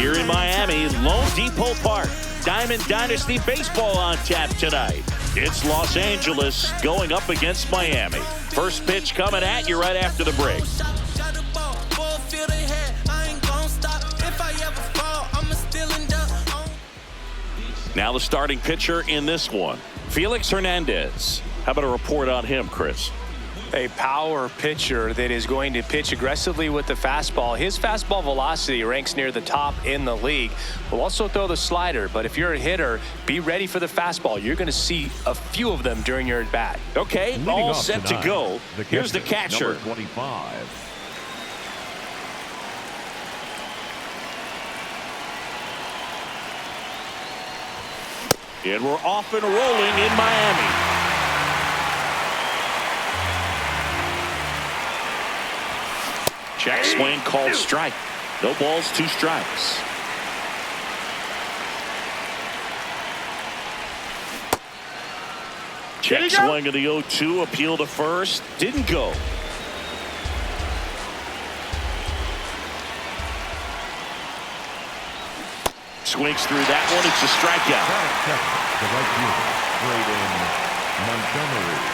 Here in Miami, Lone Depot Park. Diamond Dynasty Baseball on tap tonight. It's Los Angeles going up against Miami. First pitch coming at you right after the break. Now the starting pitcher in this one, Felix Hernandez. How about a report on him, Chris? A power pitcher that is going to pitch aggressively with the fastball. His fastball velocity ranks near the top in the league. Will also throw the slider, but if you're a hitter, be ready for the fastball. You're going to see a few of them during your at-bat. Okay, all set to go. Here's the catcher. Number 25. And we're off and rolling in Miami. Check swing called strike. No balls, 2 strikes. Check swing of the 0-2. Appeal to first. Didn't go. Swings through that one. It's a strikeout. The right fielder, Braden Montgomery.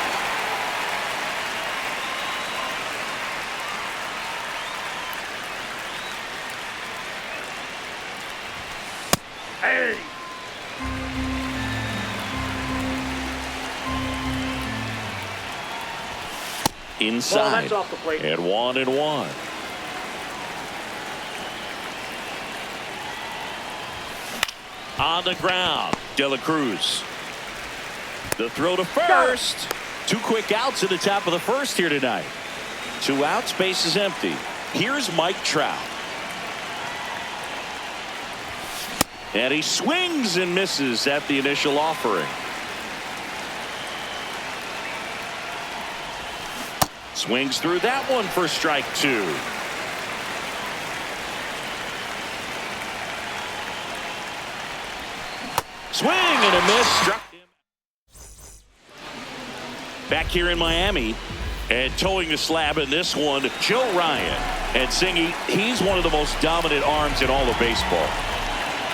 Inside. Off the plate. And 1-1. On the ground, De La Cruz. The throw to first. 2 quick outs at the top of the first here tonight. 2 outs, base is empty. Here's Mike Trout. And he swings and misses at the initial offering. Swings through that one for strike 2. Swing and a miss. Struck him. Back here in Miami. And towing the slab in this one, Joe Ryan. And Singy, he's one of the most dominant arms in all of baseball.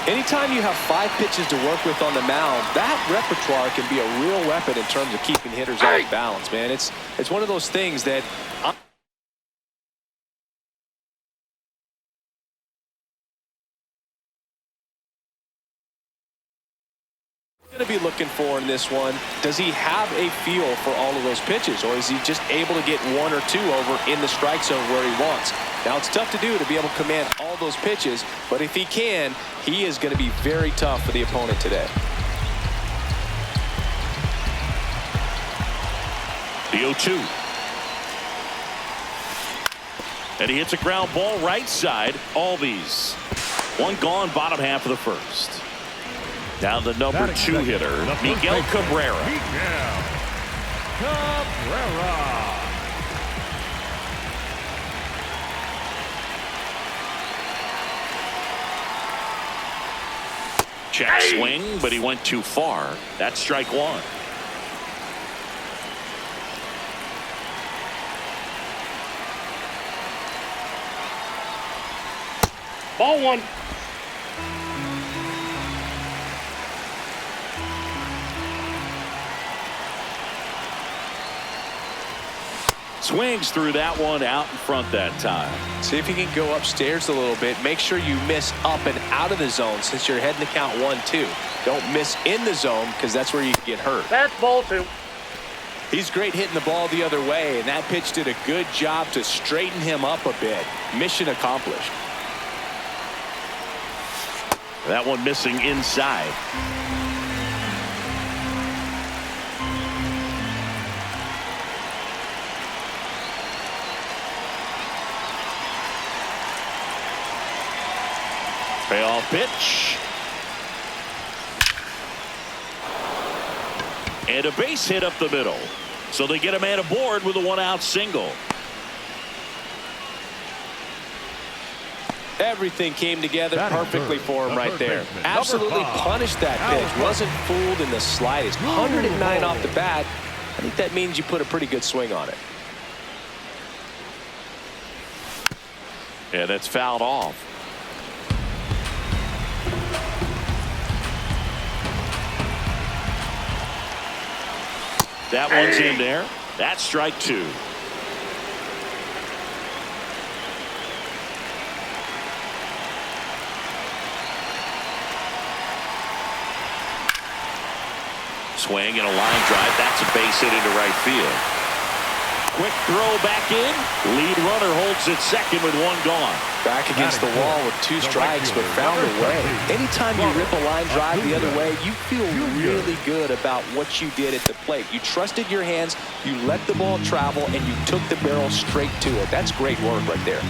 Anytime you have 5 pitches to work with on the mound, that repertoire can be a real weapon in terms of keeping hitters off balance, man. It's one of those things that I'm going to be looking for in this one. Does he have a feel for all of those pitches, or is he just able to get 1 or 2 over in the strike zone where he wants? Now, it's tough to do to be able to command all those pitches, but if he can, he is going to be very tough for the opponent today. The 0-2. And he hits a ground ball right side. Albies. 1 gone, bottom half of the first. Now the number 2 hitter, Miguel Cabrera. Miguel Cabrera. Check swing, but he went too far. That's strike 1. Ball 1. Swings through that one, out in front that time. See if you can go upstairs a little bit. Make sure you miss up and out of the zone since you're heading to count 1-2. Don't miss in the zone because that's where you can get hurt. That's ball 2. He's great hitting the ball the other way, and that pitch did a good job to straighten him up a bit. Mission accomplished. That one missing inside. Payoff pitch. And a base hit up the middle. So they get a man aboard with a 1-out single. Everything came together perfectly for him right there. Absolutely punished that pitch. Wasn't fooled in the slightest. 109 off the bat. I think that means you put a pretty good swing on it. And that's fouled off. That one's in there. That's strike two. Swing and a line drive. That's a base hit into right field. Quick throw back in. Lead runner holds it second with one gone. Back against the wall with two strikes, but found a way. Anytime you rip a line drive the other way, you feel really good about what you did at the plate. You trusted your hands, you let the ball travel, and you took the barrel straight to it. That's great work right there.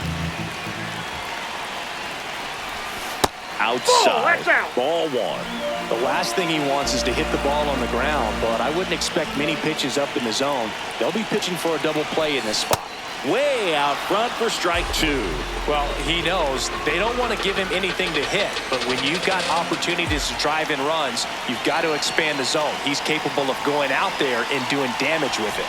Outside. Ball one. The last thing he wants is to hit the ball on the ground, but I wouldn't expect many pitches up in the zone. They'll be pitching for a double play in this spot. Way out front for strike two. Well, he knows they don't want to give him anything to hit, but when you've got opportunities to drive in runs, you've got to expand the zone. He's capable of going out there and doing damage with it.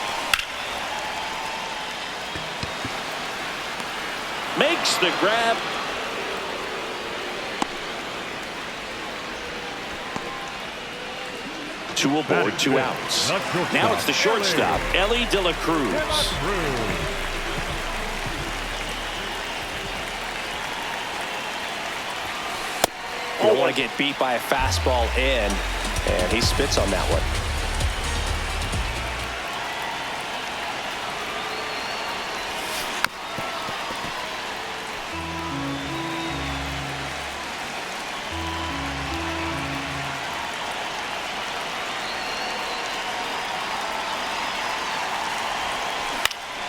Makes the grab. Two aboard, two outs. Now it's the shortstop, Ellie De La Cruz. You don't want to get beat by a fastball in, and he spits on that one.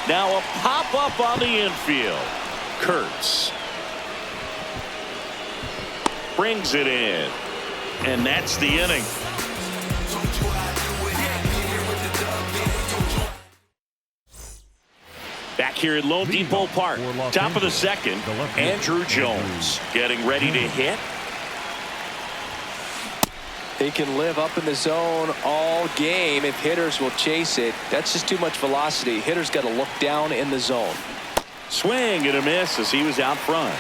Now a pop-up on the infield. Kurtz brings it in. And that's the inning. Back here at Lone Depot Park. Top of the second, Andrew Jones getting ready to hit. He can live up in the zone all game if hitters will chase it. That's just too much velocity. Hitters got to look down in the zone. Swing and a miss as he was out front.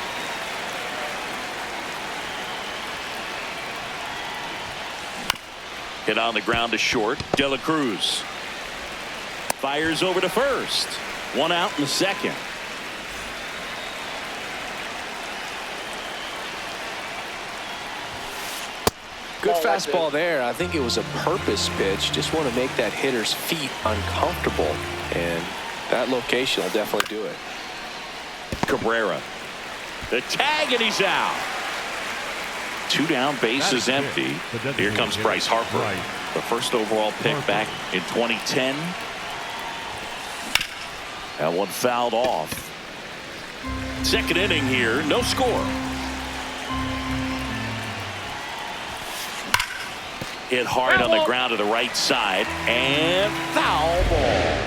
Hit on the ground to short. De La Cruz fires over to first. One out in the second. Good fastball there. I think it was a purpose pitch. Just want to make that hitter's feet uncomfortable. And that location will definitely do it. Cabrera. The tag and he's out. Two down, bases empty. Here comes Bryce Harper. The first overall pick back in 2010. That one fouled off. Second inning here, no score. Hit hard on the ground to the right side and foul ball.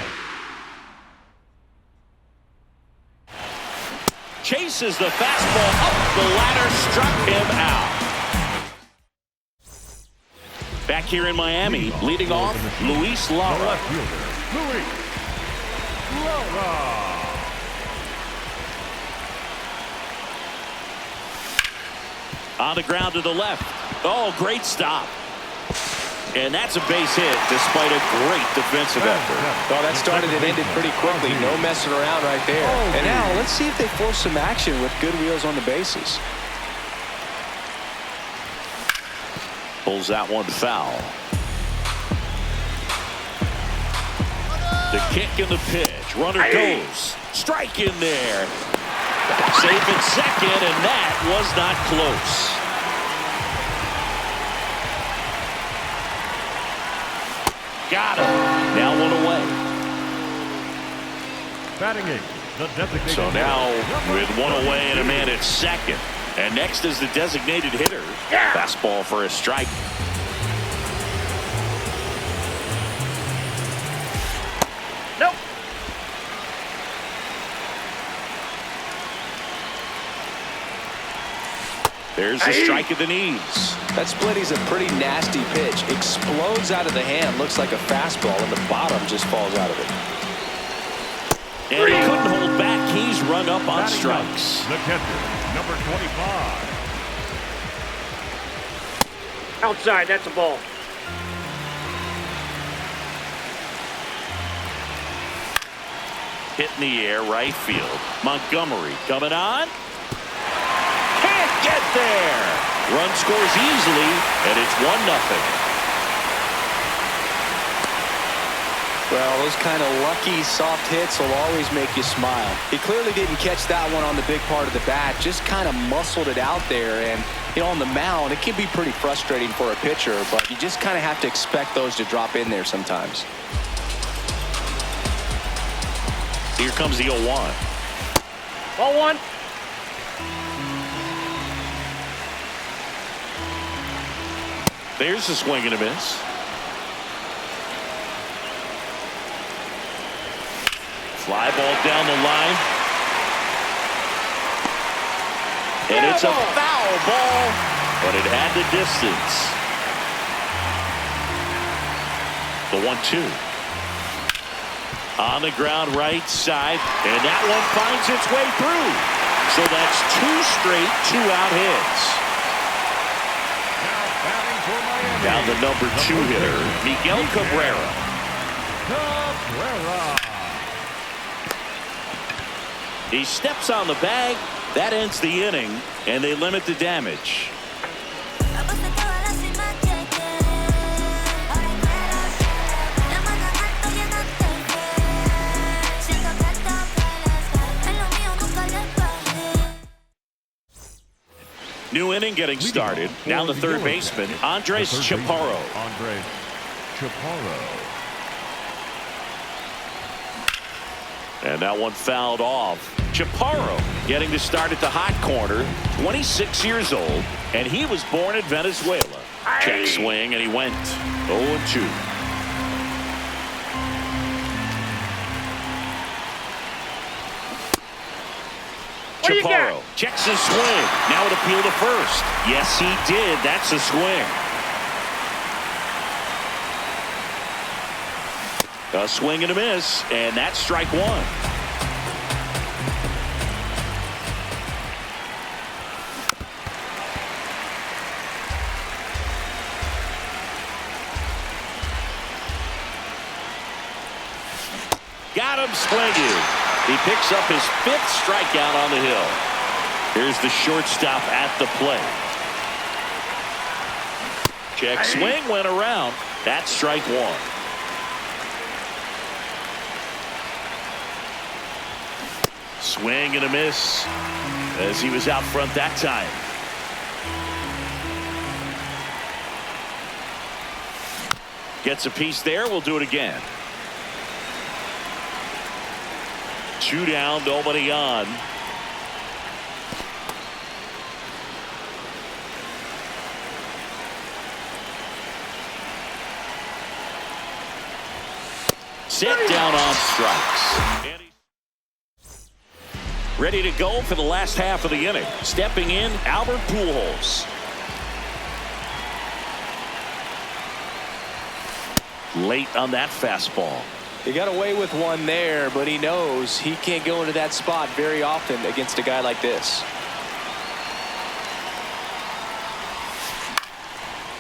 Chases the fastball up the ladder, struck him out. Back here in Miami, leading off, Luis Lara. On the ground to the left. Oh, great stop. And that's a base hit despite a great defensive effort. Oh, that started and ended pretty quickly. No messing around right there. And now let's see if they force some action with good wheels on the bases. Pulls that one foul. The kick and the pitch. Runner goes. Strike in there. Safe at second, and that was not close. Got him. Now one away. Batting eight, the designated So now with one away and a man at second. And next is the designated hitter. Fastball for a strike. Nope. There's the strike at the knees. That split is a pretty nasty pitch. Explodes out of the hand. Looks like a fastball, and the bottom just falls out of it. And he couldn't hold back. He's rung up on strikes. The catcher, number 25. Outside, that's a ball. Hit in the air, right field. Montgomery coming on. Can't get there. Run scores easily, and it's 1-0. Well, those kind of lucky soft hits will always make you smile. He clearly didn't catch that one on the big part of the bat, just kind of muscled it out there. And, you know, on the mound, it can be pretty frustrating for a pitcher, but you just kind of have to expect those to drop in there sometimes. Here comes the 0-1. 0-1. There's a swing and a miss. Fly ball down the line. And it's a foul ball, but it had the distance. The 1-2. On the ground right side, and that one finds its way through. So that's 2 straight 2-out hits. Now the number 2 hitter, Miguel Cabrera. He steps on the bag. That ends the inning, and they limit the damage. New inning getting started. Now the third baseman, Andres Chaparro. Andres Chaparro. And that one fouled off. Chaparro getting to start at the hot corner, 26 years old, and he was born in Venezuela. Check swing, and he went 0-2. Chaparro checks his swing. Now it appeal to first. Yes, he did. That's a swing. A swing and a miss, and that's strike 1. Got him swinging. He picks up his 5th strikeout on the hill. Here's the shortstop at the plate. Check swing, went around. That's strike 1. Swing and a miss as he was out front that time. Gets a piece there. We'll do it again. 2 down, nobody on. Set down on strikes. Ready to go for the last half of the inning. Stepping in, Albert Pujols. Late on that fastball. He got away with one there, but he knows he can't go into that spot very often against a guy like this.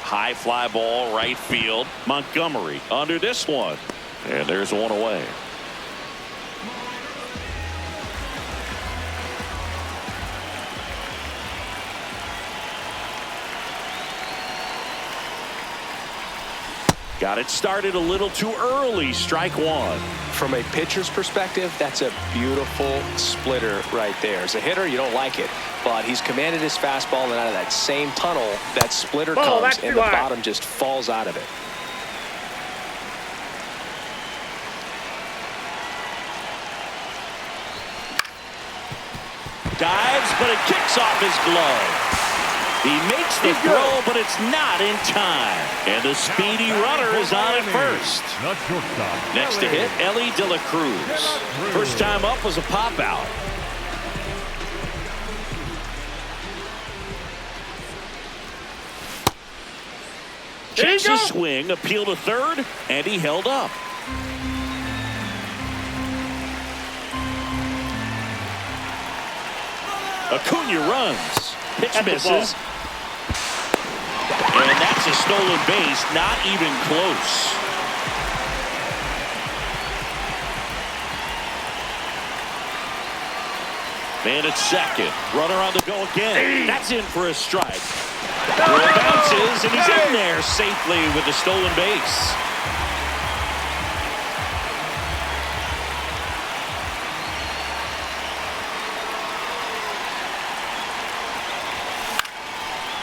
High fly ball, right field. Montgomery under this one. And there's one away. Got it started a little too early. Strike 1. From a pitcher's perspective, that's a beautiful splitter right there. As a hitter, you don't like it, but he's commanded his fastball, and out of that same tunnel, that splitter comes, and the bottom just falls out of it. Dives, but it kicks off his glove. He makes the throw, but it's not in time. And the speedy runner is on at first. Next to hit, Ellie De La Cruz. First time up was a pop out. Checks his swing, appeal to third, and he held up. Acuna runs. Pitch misses. And that's a stolen base, not even close. Man at second. Runner on the go again. That's in for a strike. Ball bounces, and he's in there safely with the stolen base.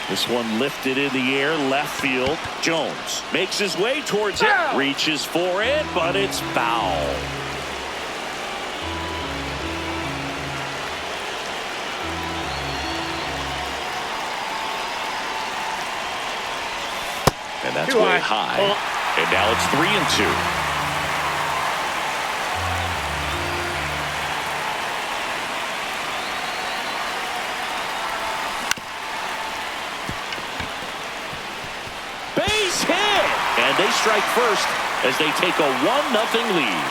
This one lifted in the air, left field. Jones makes his way towards it, reaches for it, but it's foul. And that's way high. And now it's 3-2. Base hit! And they strike first as they take a 1-0 lead.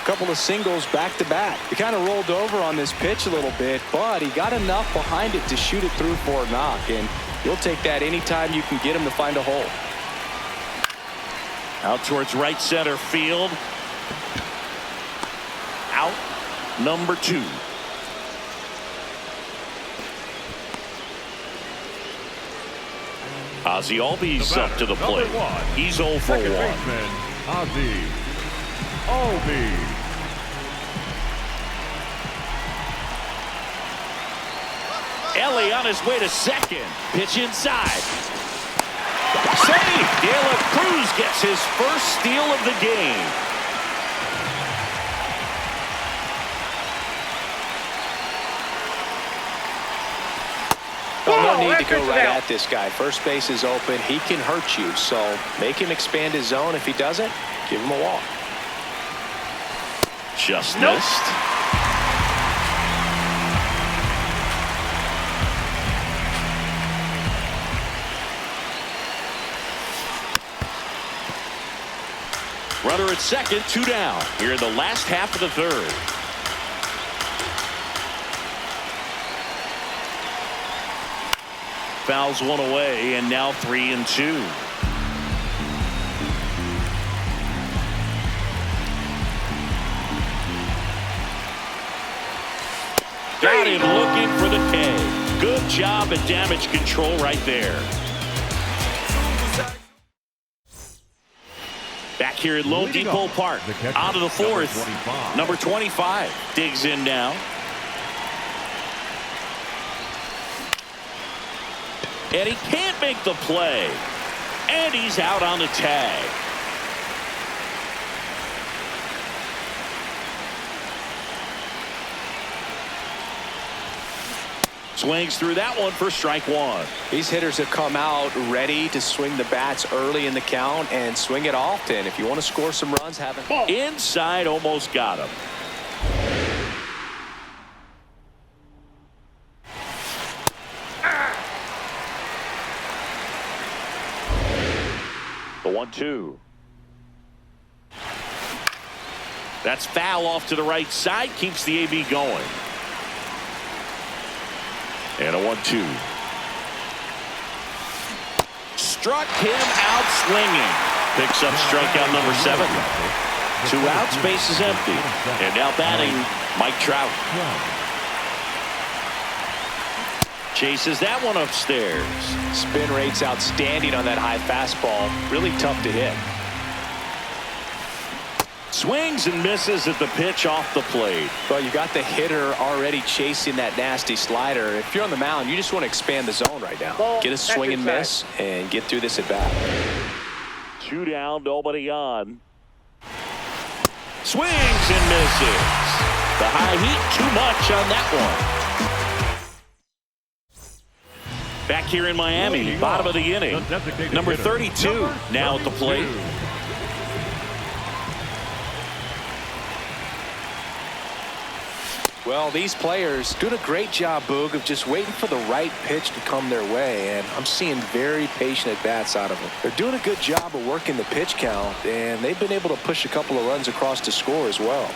Couple of singles back to back. He kind of rolled over on this pitch a little bit, but he got enough behind it to shoot it through for a knock, and you'll take that anytime you can get him to find a hole. Out towards right center field. Out number 2. Ozzie Albies up to the plate. He's 0 for 1. Ozzie Albies. Ellie on his way to second. Pitch inside. Save! De La Cruz gets his first steal of the game. Well, no need to go right at this guy. First base is open. He can hurt you, so make him expand his zone. If he doesn't, give him a walk. Just missed. Runner at second, 2 down. Here in the last half of the third. Fouls one away, and now 3-2. Got him looking for the K. Good job at damage control right there. Back here at Lone Depot Park. Out of the fourth. Number 25 digs in now. And he can't make the play. And he's out on the tag. Swings through that one for strike 1. These hitters have come out ready to swing the bats early in the count and swing it often. If you want to score some runs, have it. Inside, almost got him. The 1-2. That's foul off to the right side. Keeps the AB going. And a 1-2. Struck him out swinging. Picks up strikeout number 7. 2 outs, base is empty. And now batting, Mike Trout. Chases that one upstairs. Spin rate's outstanding on that high fastball. Really tough to hit. Swings and misses at the pitch off the plate. Well, you got the hitter already chasing that nasty slider. If you're on the mound, you just want to expand the zone right now. Get a swing and miss and get through this at bat. 2 down, nobody on. Swings and misses. The high heat, too much on that one. Back here in Miami, bottom of the inning. Number 32 now at the plate. Well, these players doing a great job, Boog, of just waiting for the right pitch to come their way, and I'm seeing very patient at-bats out of them. They're doing a good job of working the pitch count, and they've been able to push a couple of runs across to score as well.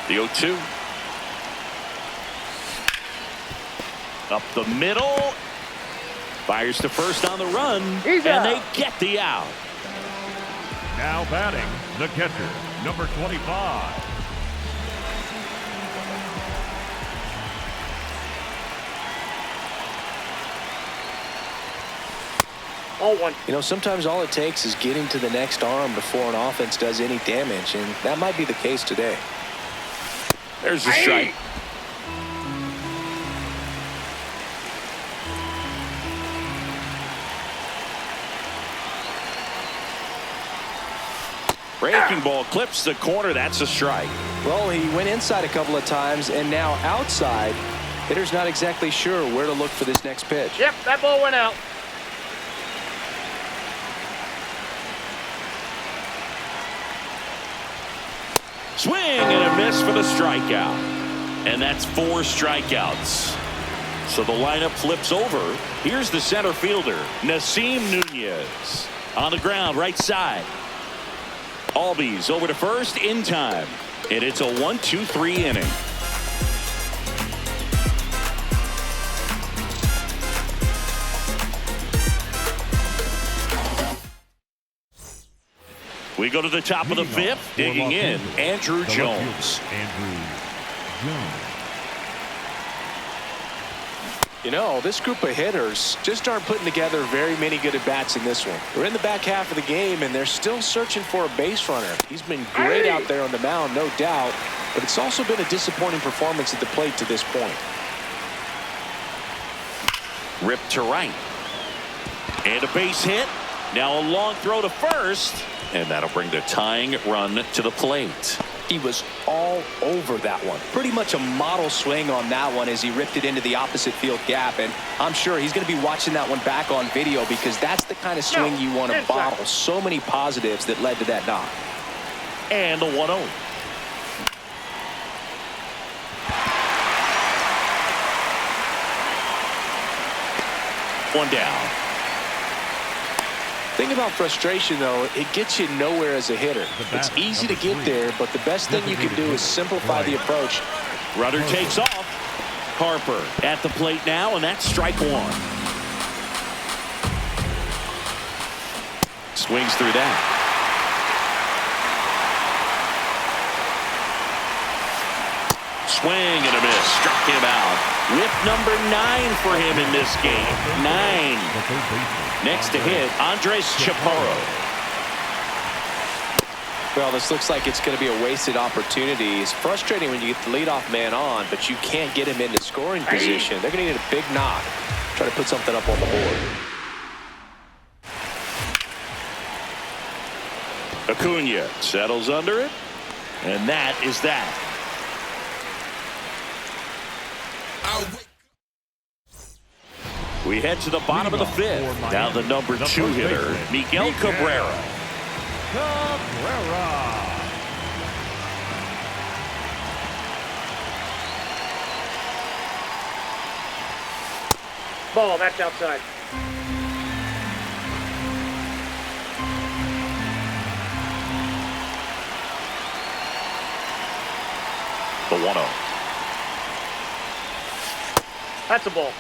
The 0-2. Up the middle. Fires to first on the run, and they get the out. Now batting, The catcher, number 25. Ball one. You know, sometimes all it takes is getting to the next arm before an offense does any damage, and that might be the case today. There's a strike. Breaking ball clips the corner. That's a strike. Well, he went inside a couple of times, and now outside. Hitter's not exactly sure where to look for this next pitch. Yep, that ball went out. Swing and a miss for the strikeout. And that's 4 strikeouts. So the lineup flips over. Here's the center fielder, Nasim Nunez. On the ground, right side. Albies over to first in time. And it's a 1-2-3 inning. We go to the top of the 5th, digging in, Andrew Jones. You know, this group of hitters just aren't putting together very many good at-bats in this one. We're in the back half of the game, and they're still searching for a base runner. He's been great out there on the mound, no doubt, but it's also been a disappointing performance at the plate to this point. Ripped to right. And a base hit. Now a long throw to first. And that'll bring the tying run to the plate. He was all over that one. Pretty much a model swing on that one as he ripped it into the opposite field gap. And I'm sure he's going to be watching that one back on video because that's the kind of swing you want to bottle. So many positives that led to that knock. And the 1-0. One down. Thing about frustration, though, it gets you nowhere as a hitter. It's easy to get there, but the best thing you can do is simplify the approach. Runner takes off. Harper at the plate now, and that's strike 1. Swings through that. Swing and a miss. Struck him out. Whip number 9 for him in this game. 9. Next to hit, Andres Chaparro. Well, this looks like it's going to be a wasted opportunity. It's frustrating when you get the leadoff man on, but you can't get him into scoring position. They're going to need a big knock. Try to put something up on the board. Acuna settles under it, and that is that. We head to the bottom of the 5th. Now the number 2 hitter, Miguel Cabrera. Ball, that's outside. The 1-0. That's a ball.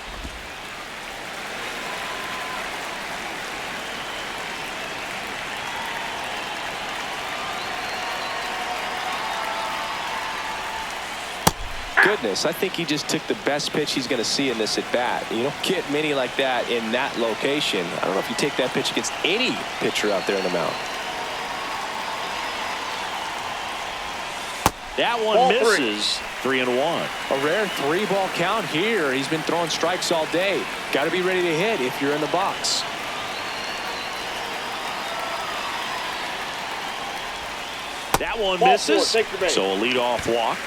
Goodness, I think he just took the best pitch he's going to see in this at-bat. You don't get many like that in that location. I don't know if you take that pitch against any pitcher out there in the mound. That one Ball misses. 3-1. A rare 3-ball count here. He's been throwing strikes all day. Got to be ready to hit if you're in the box. That one Ball misses. 4, take your base. So a leadoff walk.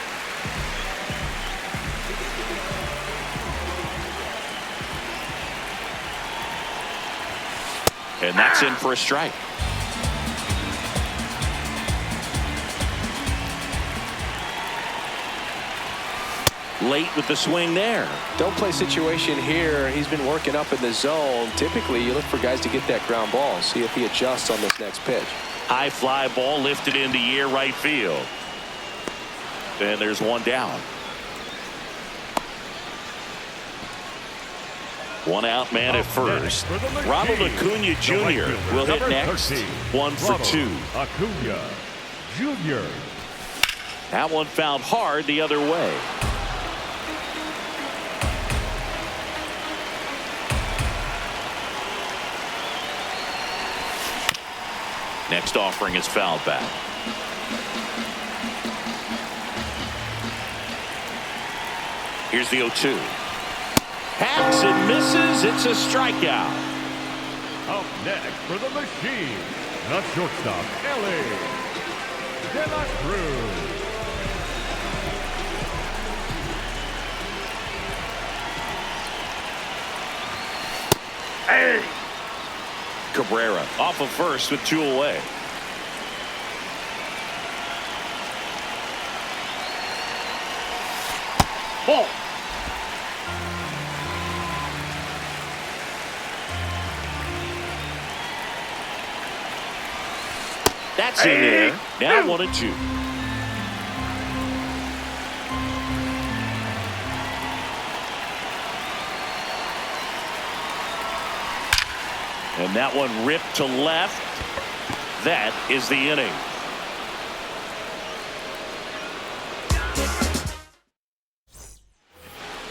And that's in for a strike. Late with the swing there. Don't play situation here. He's been working up in the zone. Typically, you look for guys to get that ground ball. See if he adjusts on this next pitch. High fly ball lifted in the air right field. And there's one down. One out man at first. Ronald Acuna Jr. will hit next. 1 for 2. Acuna. Jr. That one fouled hard the other way. Next offering is fouled back. Here's the 0-2. Hacks and misses. It's a strikeout. Up next for the machine, the shortstop, Ellie De La Cruz. Hey. Cabrera off of first with 2 away. Ball. That's in there. Now 1-2. And that one ripped to left. That is the inning.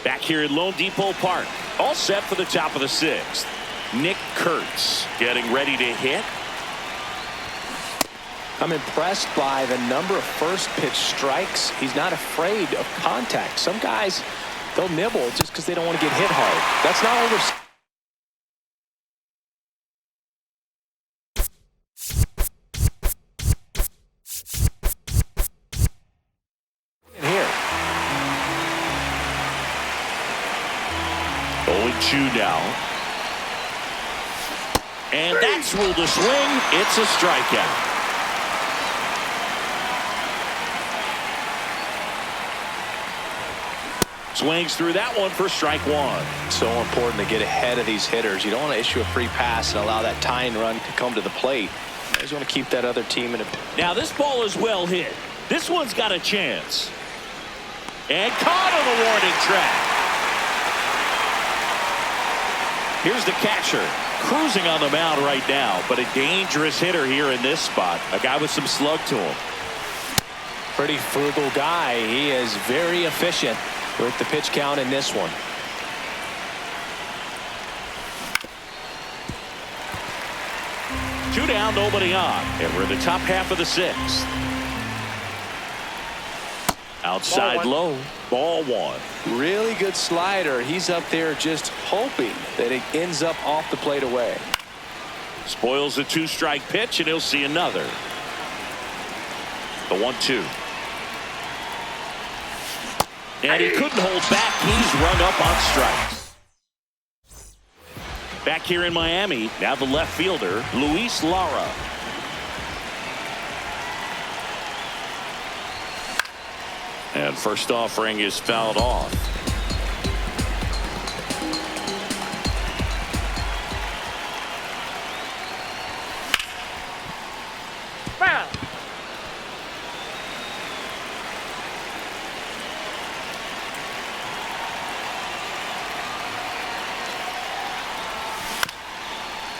Back here at Lone Depot Park. All set for the top of the 6th. Nick Kurtz getting ready to hit. I'm impressed by the number of first pitch strikes. He's not afraid of contact. Some guys, they'll nibble just because they don't want to get hit hard. That's not over. Here. 0-2 now. And that's ruled a swing. It's a strikeout. Swings through that one for strike 1. So important to get ahead of these hitters. You don't want to issue a free pass and allow that tying run to come to the plate. You just want to keep that other team in a. Now this ball is well hit. This one's got a chance. And caught on the warning track. Here's the catcher. Cruising on the mound right now, but a dangerous hitter here in this spot. A guy with some slug to him. Pretty frugal guy. He is very efficient with the pitch count in this one. Two down, nobody on. And we're in the top half of the 6th. Outside low. Ball 1. Really good slider. He's up there just hoping that it ends up off the plate away. Spoils the 2-strike pitch, and he'll see another. The 1-2. And he couldn't hold back. He's run up on strikes. Back here in Miami, now the left fielder, Luis Lara. And first offering is fouled off. Foul.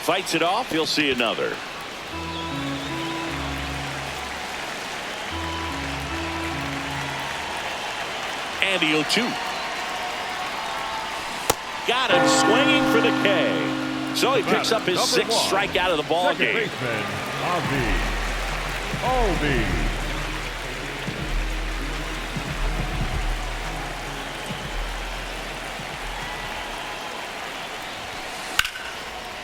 Fights it off. He'll see another. And the 0-2. Got him swinging for the K. So he picks up his 6th strikeout of the ball game. Baseman, Albi.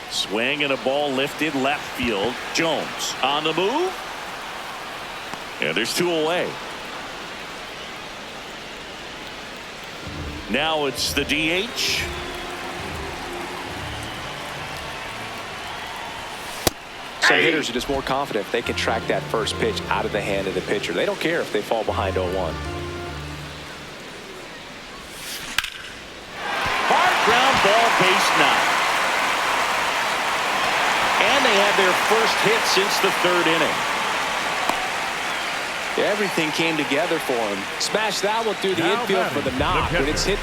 Swing and a ball lifted left field. Jones on the move. And there's 2 away. Now it's the DH. Some hitters are just more confident if they can track that first pitch out of the hand of the pitcher. They don't care if they fall behind 0-1. Hard ground ball, base 9. And they have their first hit since the 3rd inning. Everything came together for him. Smashed that one through the Now infield for the batting, knock. the When it's hit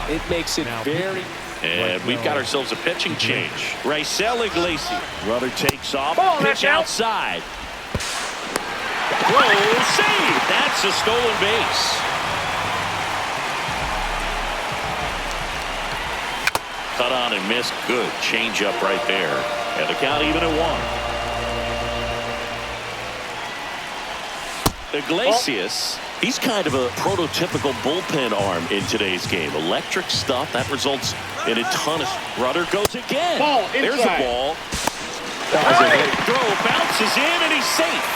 it makes it very... And we've got ourselves a pitching change. VZxDR Runner takes off. Ball, Pitch out. outside. Throw, save. That's a stolen base. Cut on and missed. Good changeup right there. And the count even at 1. Iglesias. He's kind of a prototypical bullpen arm in today's game. Electric stuff that results in a ton of... Runner goes again. Ball, There's a inside. ball. That was a hit. Throw bounces in and he's safe.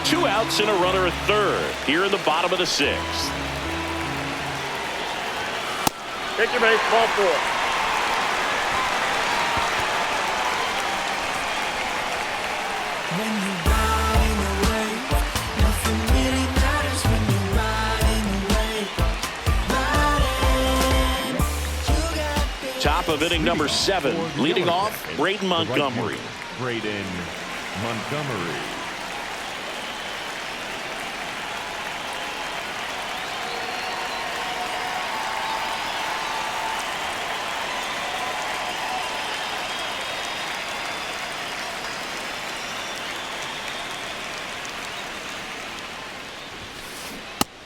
Two outs and a runner at third here in the bottom of the 6th. Take your base, ball 4. When you're riding away, nothing really matters when you're riding away. Riding, you got this. Top of inning number 7. For the Leading Yellow off, Jackets, Braden the right Montgomery. fielder, Braden Montgomery.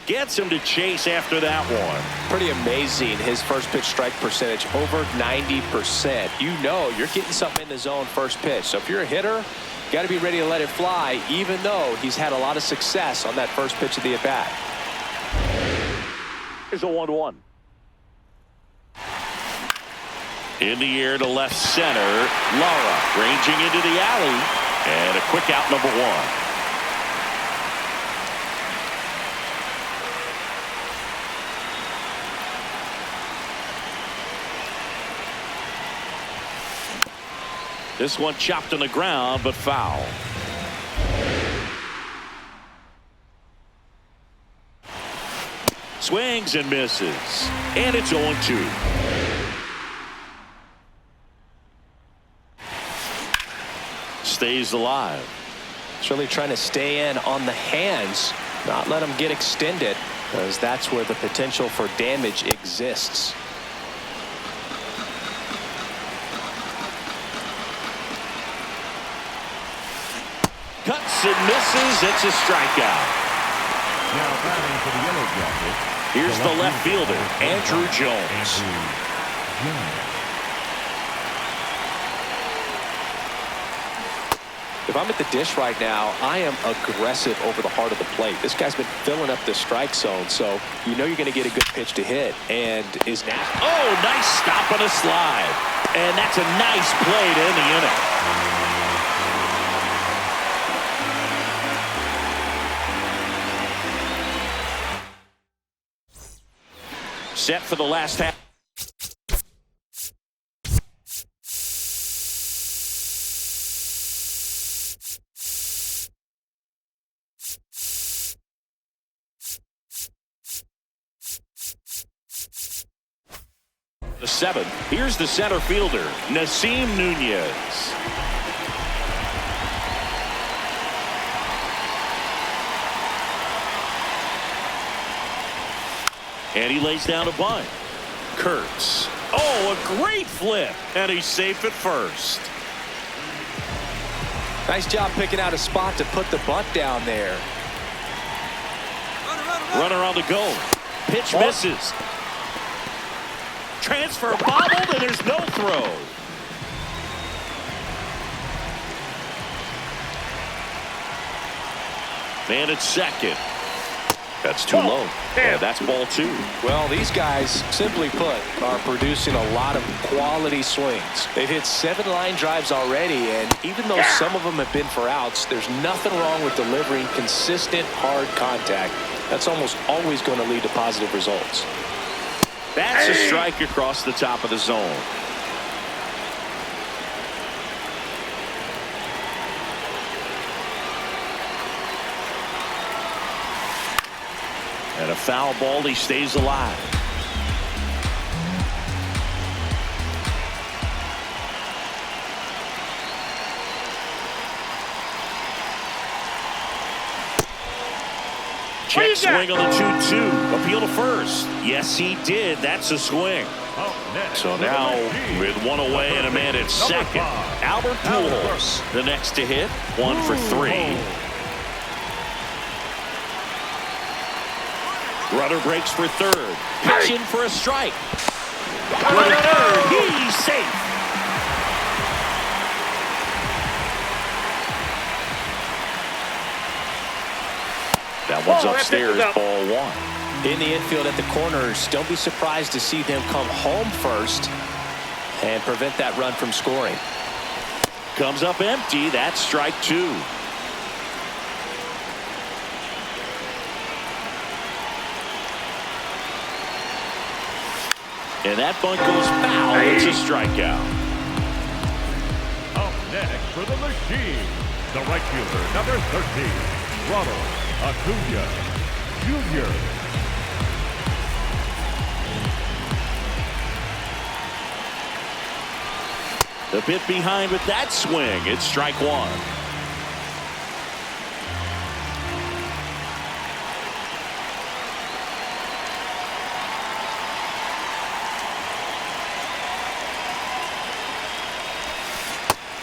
Gets him to chase after that one. Pretty amazing, his first pitch strike percentage, over 90%. You know you're getting something in the zone first pitch. So if you're a hitter, you got to be ready to let it fly, even though he's had a lot of success on that first pitch of the at-bat. Here's a 1-1. In the air to left center. Lara ranging into the alley. And a quick out, number 1. This one chopped on the ground, but foul. Swings and misses. And it's 0-2. Stays alive. It's really trying to stay in on the hands, not let them get extended, because that's where the potential for damage exists. Cuts and misses. It's a strikeout. Now batting for the Yellow Jackets. Here's the left fielder, Andrew Jones. Andrew Jones. If I'm at the dish right now, I am aggressive over the heart of the plate. This guy's been filling up the strike zone, so you know you're going to get a good pitch to hit. And is now... Oh, nice stop on a slide. And that's a nice play to end the inning. Set for the last half. The 7th. Here's the center fielder, Nasim Nunez. And he lays down a bunt. Kurtz. Oh, a great flip. And he's safe at first. Nice job picking out a spot to put the bunt down there. Runner on the go. Pitch misses. Transfer bobbled, and there's no throw. Man at second. That's too low. Yeah, that's ball 2. Well, these guys, simply put, are producing a lot of quality swings. They've hit 7 line drives already, and even though some of them have been for outs, there's nothing wrong with delivering consistent, hard contact. That's almost always going to lead to positive results. That's a strike across the top of the zone. And a foul ball, he stays alive. Check swing on the 2-2. Appeal to first. Yes, he did. That's a swing. So now with one away and a man at second, Albert Pujols, the next to hit, 1 for 3. Runner breaks for third. Pitching for a strike. For the third, he's safe. That one's upstairs, ball 1. In the infield at the corners, don't be surprised to see them come home first and prevent that run from scoring. Comes up empty. That's strike 2. And that bunt goes foul. It's a strikeout. Up next for the machine, the right fielder, number 13, Ronald Acuna Jr. The bit behind with that swing. It's strike 1.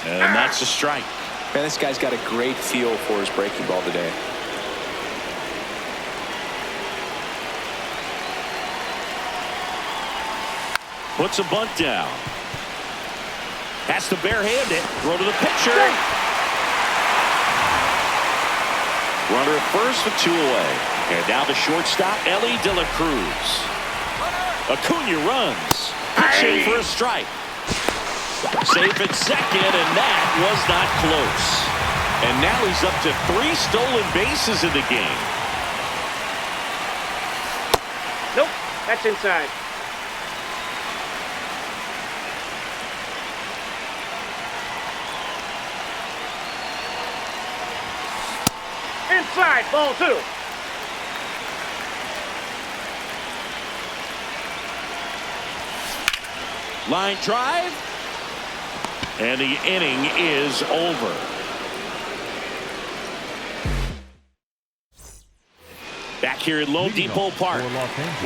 And that's a strike. Man, this guy's got a great feel for his breaking ball today. Puts a bunt down. Has to barehand it. Throw to the pitcher. Runner at first with 2 away. And now the shortstop, Ellie De La Cruz. Acuna runs. Pitching for a strike. Safe at second, and that was not close. And now he's up to 3 stolen bases in the game. Nope, that's inside. Inside, ball 2. Line drive. And the inning is over. Back here at Lone Depot Park.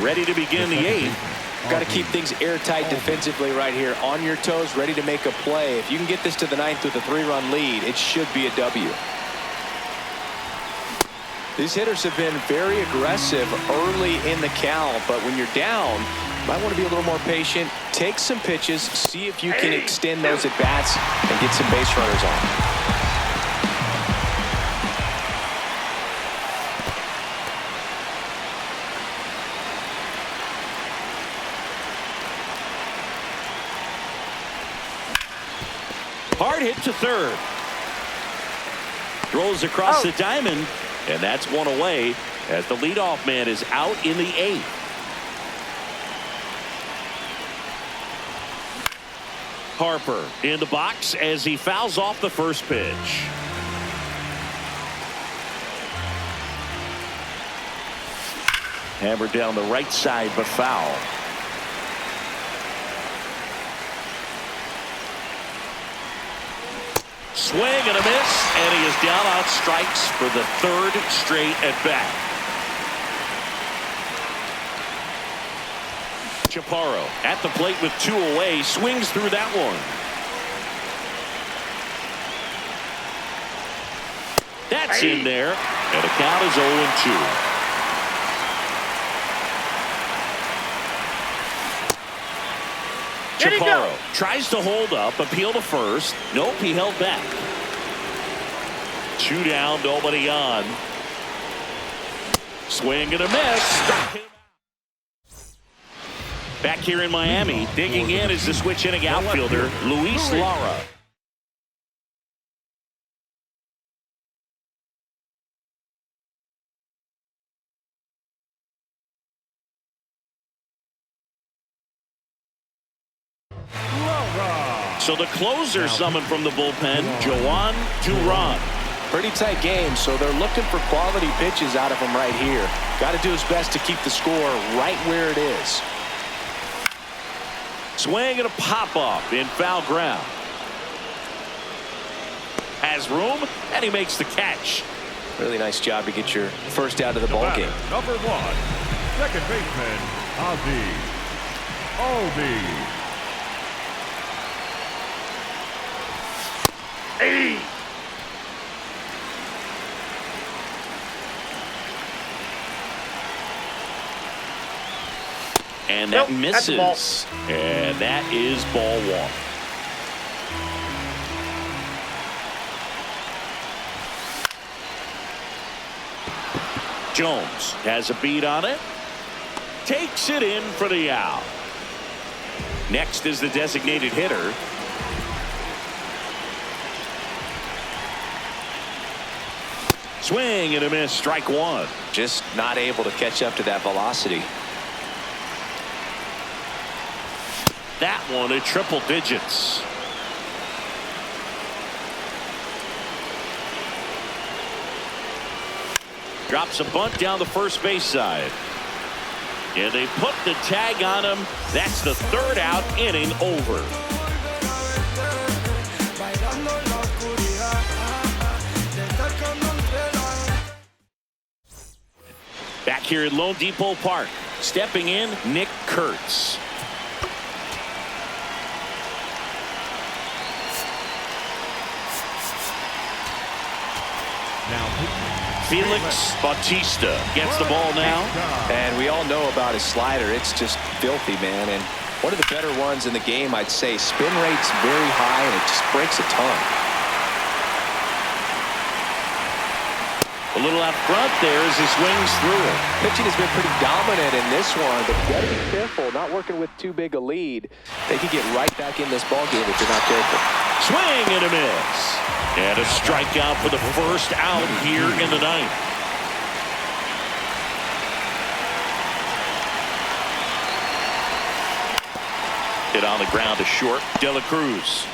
Ready to begin the 8th. Got to keep things airtight defensively right here. On your toes, ready to make a play. If you can get this to the 9th with a 3-run lead, it should be a W. These hitters have been very aggressive early in the count, but when you're down, you might want to be a little more patient. Take some pitches, see if you can extend those at bats and get some base runners on. Hard hit to third. Throws across the diamond, and that's 1 away as the leadoff man is out in the 8th. Harper in the box as he fouls off the first pitch. Hammered down the right side, but foul. Swing and a miss, and he is down on strikes for the 3rd straight at bat. Chaparro at the plate with 2 away, swings through that one. That's in there, and the count is 0-2. Chaparro tries to hold up, appeal to first. Nope, he held back. 2 down, nobody on. Swing and a miss. Struck him. Back here in Miami, digging in is the switch hitting outfielder, Luis Lara. So the closer summoned from the bullpen, Joan Duran. Pretty tight game, so they're looking for quality pitches out of him right here. Got to do his best to keep the score right where it is. Swing and a pop-off in foul ground. Has room, and he makes the catch. Really nice job to get your first out of the ball game. Number 1, second baseman, Aldi. Hey! And that Nope, that's a ball. misses. And that is ball 1. Jones has a beat on it. Takes it in for the out. Next is the designated hitter. Swing and a miss, strike 1. Just not able to catch up to that velocity. That one at triple digits. Drops a bunt down the first base side. And they put the tag on him. That's the 3rd out, inning over. Back here at Lone Depot Park, stepping in, Nick Kurtz. Felix Bautista gets the ball now. And we all know about his slider. It's just filthy, man. And one of the better ones in the game, I'd say. Spin rate's very high, and it just breaks a ton. A little out front there as he swings through it. Pitching has been pretty dominant in this one, but you got to be careful. Not working with too big a lead. They could get right back in this ball game if you're not careful. Swing and a miss. And a strikeout for the first out here in the 9th. Hit on the ground to short. De La Cruz.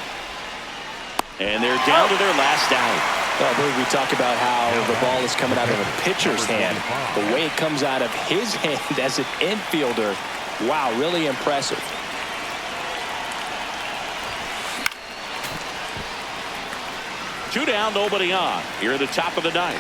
And they're down to their last out. Well, I believe we talk about how the ball is coming out of a pitcher's hand. The way it comes out of his hand as an infielder. Wow, really impressive. Two down, nobody on. Here at the top of the 9th.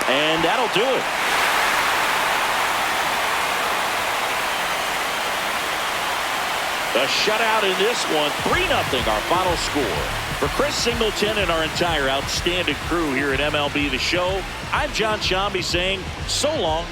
And that'll do it. A shutout in this one, 3-0 our final score. For Chris Singleton and our entire outstanding crew here at MLB The Show, I'm John Shambi saying so long.